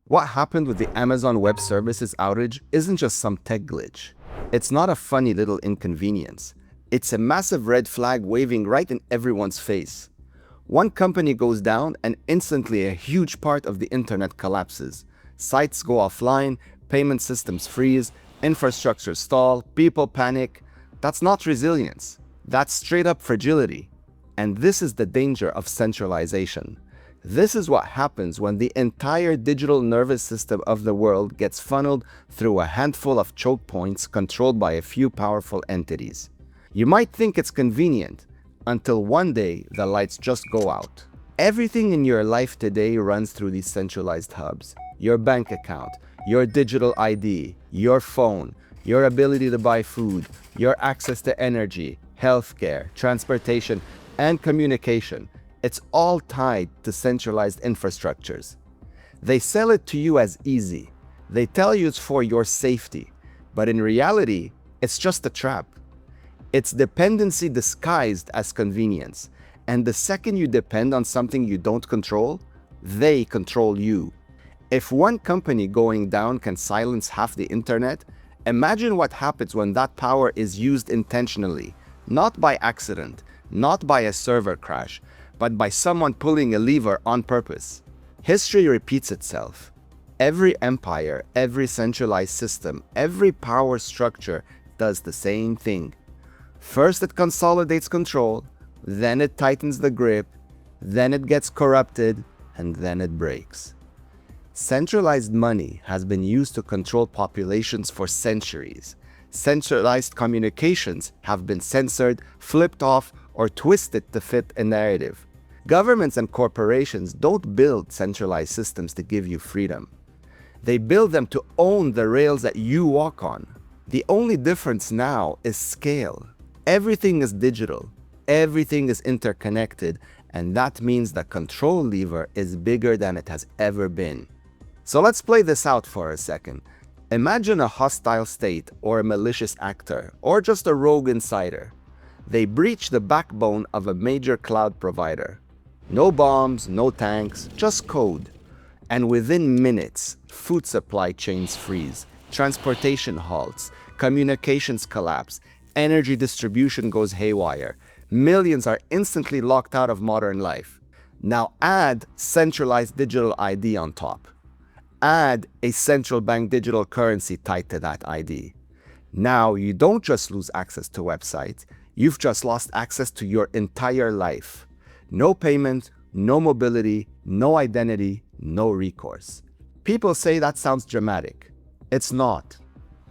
What happened with the Amazon Web Services outage isn't just some tech glitch. It's not a funny little inconvenience. It's a massive red flag waving right in everyone's face. One company goes down and instantly a huge part of the internet collapses. Sites go offline, payment systems freeze, infrastructure stall, people panic. That's not resilience. That's straight up fragility. And this is the danger of centralization. This is what happens when the entire digital nervous system of the world gets funneled through a handful of choke points controlled by a few powerful entities. You might think it's convenient, until one day the lights just go out. Everything in your life today runs through these centralized hubs. Your bank account, your digital ID, your phone, your ability to buy food, your access to energy, healthcare, transportation, and communication. It's all tied to centralized infrastructures. They sell it to you as easy. They tell you it's for your safety. But in reality, it's just a trap. It's dependency disguised as convenience. And the second you depend on something you don't control, they control you. If one company going down can silence half the internet, imagine what happens when that power is used intentionally, not by accident, not by a server crash, but by someone pulling a lever on purpose. History repeats itself. Every empire, every centralized system, every power structure does the same thing. First it consolidates control, then it tightens the grip, then it gets corrupted, and then it breaks. Centralized money has been used to control populations for centuries. Centralized communications have been censored, flipped off, or twisted to fit a narrative. Governments and corporations don't build centralized systems to give you freedom. They build them to own the rails that you walk on. The only difference now is scale. Everything is digital, everything is interconnected, and that means the control lever is bigger than it has ever been. So let's play this out for a second. Imagine a hostile state or a malicious actor or just a rogue insider. They breach the backbone of a major cloud provider. No bombs, no tanks, just code. And within minutes, food supply chains freeze, transportation halts, communications collapse, energy distribution goes haywire. Millions are instantly locked out of modern life. Now add centralized digital ID on top. Add a central bank digital currency tied to that ID. Now you don't just lose access to websites, you've just lost access to your entire life. No payment, no mobility, no identity, no recourse. People say that sounds dramatic. It's not.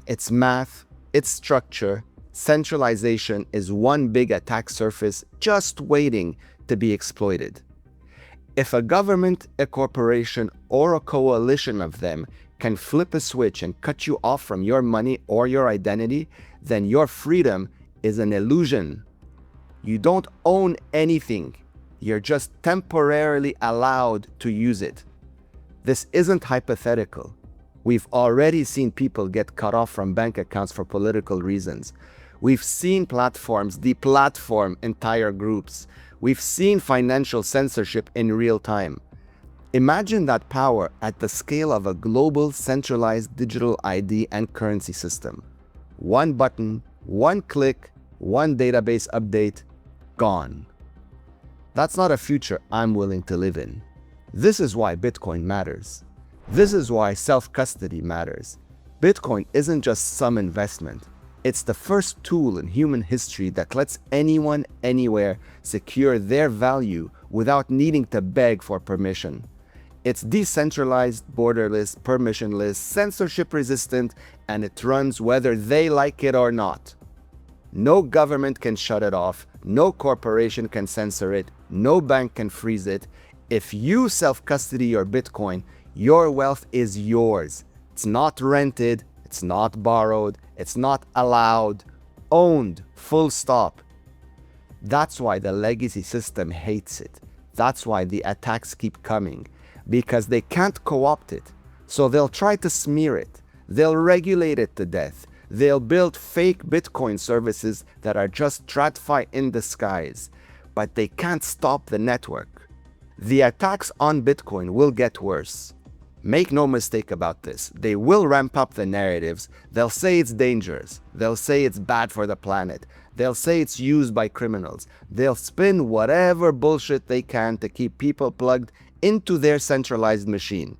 It's math, it's structure. Centralization is one big attack surface just waiting to be exploited. If a government, a corporation, or a coalition of them can flip a switch and cut you off from your money or your identity, then your freedom is an illusion. You don't own anything. You're just temporarily allowed to use it. This isn't hypothetical. We've already seen people get cut off from bank accounts for political reasons. We've seen platforms deplatform entire groups. We've seen financial censorship in real time. Imagine that power at the scale of a global centralized digital ID and currency system. One button, one click, one database update, gone. That's not a future I'm willing to live in. This is why Bitcoin matters. This is why self-custody matters. Bitcoin isn't just some investment. It's the first tool in human history that lets anyone, anywhere, secure their value without needing to beg for permission. It's decentralized, borderless, permissionless, censorship-resistant, and it runs whether they like it or not. No government can shut it off, no corporation can censor it, no bank can freeze it. If you self-custody your Bitcoin, your wealth is yours. It's not rented, it's not borrowed, it's not allowed, owned, full stop. That's why the legacy system hates it. That's why the attacks keep coming, because they can't co-opt it. So they'll try to smear it. They'll regulate it to death. They'll build fake Bitcoin services that are just TradFi in disguise, but they can't stop the network. The attacks on Bitcoin will get worse. Make no mistake about this. They will ramp up the narratives. They'll say it's dangerous. They'll say it's bad for the planet. They'll say it's used by criminals. They'll spin whatever bullshit they can to keep people plugged into their centralized machine.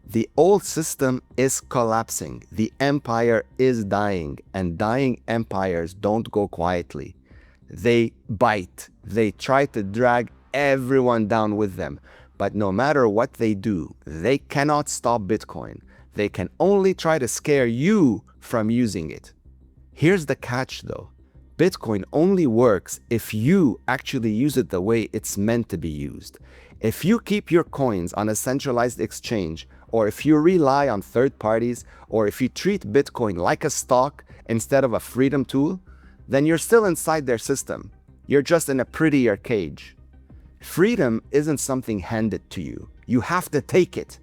The old system is collapsing. The empire is dying, and dying empires don't go quietly. They bite. They try to drag everyone down with them. But no matter what they do, they cannot stop Bitcoin. They can only try to scare you from using it. Here's the catch though. Bitcoin only works if you actually use it the way it's meant to be used. If you keep your coins on a centralized exchange, or if you rely on third parties, or if you treat Bitcoin like a stock instead of a freedom tool, then you're still inside their system. You're just in a prettier cage. Freedom isn't something handed to you. You have to take it.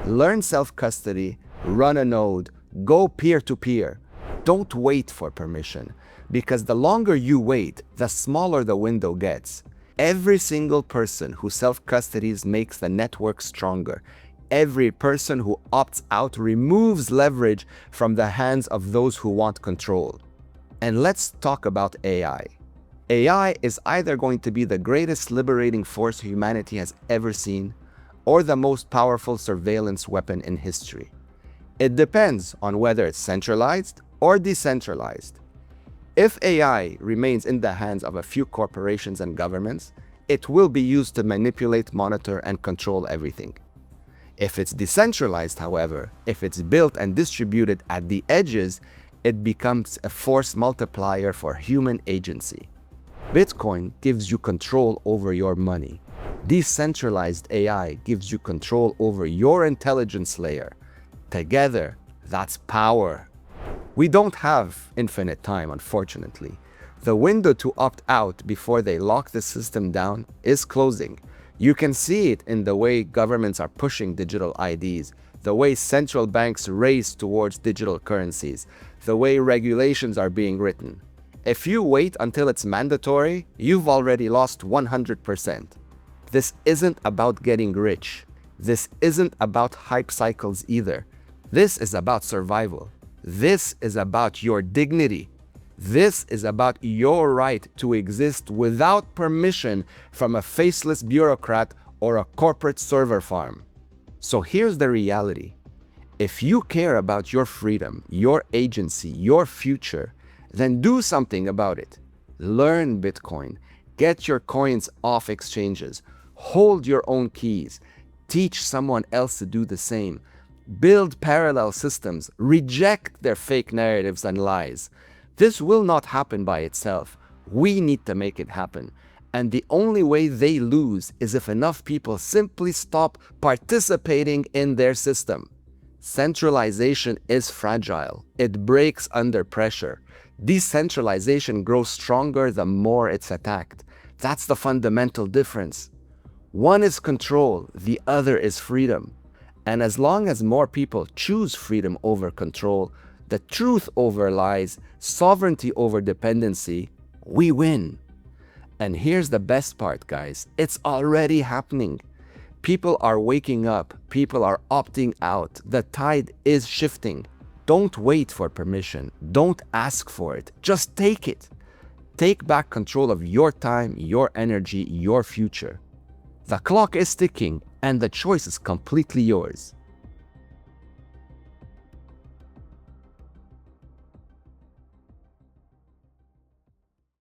Learn self-custody, run a node, go peer-to-peer. Don't wait for permission, because the longer you wait, the smaller the window gets. Every single person who self-custodies makes the network stronger. Every person who opts out removes leverage from the hands of those who want control. And let's talk about AI. AI is either going to be the greatest liberating force humanity has ever seen, or the most powerful surveillance weapon in history. It depends on whether it's centralized or decentralized. If AI remains in the hands of a few corporations and governments, it will be used to manipulate, monitor, and control everything. If it's decentralized, however, if it's built and distributed at the edges, it becomes a force multiplier for human agency. Bitcoin gives you control over your money. Decentralized AI gives you control over your intelligence layer. Together, that's power. We don't have infinite time, unfortunately. The window to opt out before they lock the system down is closing. You can see it in the way governments are pushing digital IDs, the way central banks race towards digital currencies, the way regulations are being written. If you wait until it's mandatory, you've already lost 100%. This isn't about getting rich. This isn't about hype cycles either. This is about survival. This is about your dignity. This is about your right to exist without permission from a faceless bureaucrat or a corporate server farm. So here's the reality. If you care about your freedom, your agency, your future, then do something about it. Learn Bitcoin. Get your coins off exchanges. Hold your own keys. Teach someone else to do the same. Build parallel systems. Reject their fake narratives and lies. This will not happen by itself. We need to make it happen. And the only way they lose is if enough people simply stop participating in their system. Centralization is fragile. It breaks under pressure. Decentralization grows stronger the more it's attacked. That's the fundamental difference. One is control, the other is freedom. And as long as more people choose freedom over control, the truth over lies, sovereignty over dependency, we win. And here's the best part, guys. It's already happening. People are waking up. People are opting out. The tide is shifting. Don't wait for permission. Don't ask for it. Just take it. Take back control of your time, your energy, your future. The clock is ticking, and the choice is completely yours.